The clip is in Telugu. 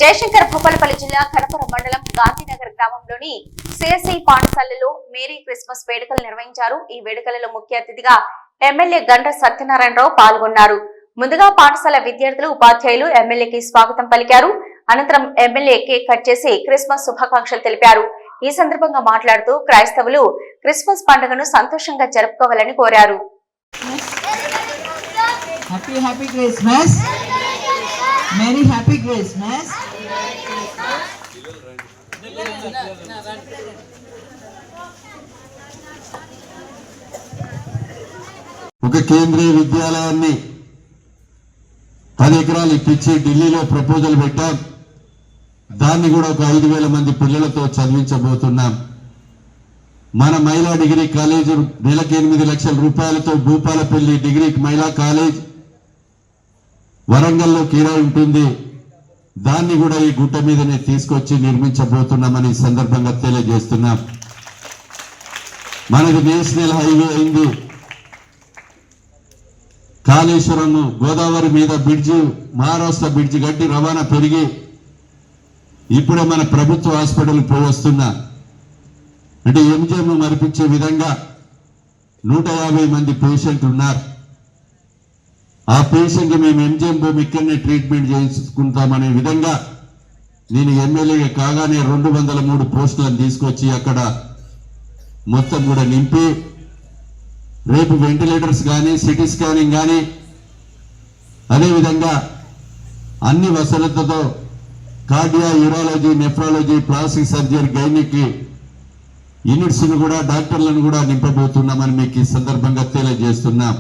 జయశంకర్ భూపాలపల్లి జిల్లా కనపర మండలం గాంధీనగర్ గ్రామంలోని సిఎస్ఐ పాఠశాలలో మేరీ క్రిస్మస్ వేడుకలు నిర్వహించారు. ఈ వేడుకలలో ముఖ్య అతిథిగా ఎమ్మెల్యే గండ్ర సత్యనారాయణరావు పాల్గొన్నారు. ముందుగా పాఠశాల విద్యార్థులు ఉపాధ్యాయులు ఎమ్మెల్యేకి స్వాగతం పలికారు. అనంతరం ఎమ్మెల్యే కేక్ కట్ చేసి క్రిస్మస్ శుభాకాంక్షలు తెలిపారు. ఈ సందర్భంగా మాట్లాడుతూ క్రైస్తవులు క్రిస్మస్ పండుగను సంతోషంగా జరుపుకోవాలని కోరారు. Happy Christmas. Merry happy Christmas. ఒక కేంద్రీయ విద్యాలయాన్ని 10 ఎకరాలు ఇప్పించి ఢిల్లీలో ప్రపోజల్ పెట్టాం. దాన్ని కూడా ఒక 5,000 మంది పిల్లలతో చదివించబోతున్నాం. మన మహిళా డిగ్రీ కాలేజ్ నెలకి 8 లక్షల రూపాయలతో భూపాలపల్లి డిగ్రీ మహిళా కాలేజ్ వరంగల్లో కిరాయి ఉంటుంది. దాన్ని కూడా ఈ గుట్ట మీదనే తీసుకొచ్చి నిర్మించబోతున్నామని సందర్భంగా తెలియజేస్తున్నాం. మనది నేషనల్ హైవే అయింది. కాళేశ్వరం గోదావరి మీద బ్రిడ్జి, మహారాష్ట్ర బ్రిడ్జి కట్టి రవాణా పెరిగి ఇప్పుడే మన ప్రభుత్వ హాస్పిటల్ పోవస్తున్నా అంటే ఎంజిఎం మరిపించే విధంగా 150 మంది పేషెంట్లు ఉన్నారు. ఆ పేషెంట్ మేము ఎంజిఎం భూమి ఇక్కడనే ట్రీట్మెంట్ చేసుకుంటామనే విధంగా నేను ఎమ్మెల్యే కాగానే 203 పోస్టులను తీసుకొచ్చి అక్కడ మొత్తం కూడా నింపి రేపు వెంటిలేటర్స్ కానీ సిటీ స్కానింగ్ కానీ అదేవిధంగా అన్ని వసతులతో cardia, urology, nephrology, plastic surgery, gynaec units కూడా డాక్టర్లను కూడా నింపబోతున్నామని మీకు ఈ సందర్భంగా తెలియజేస్తున్నాం.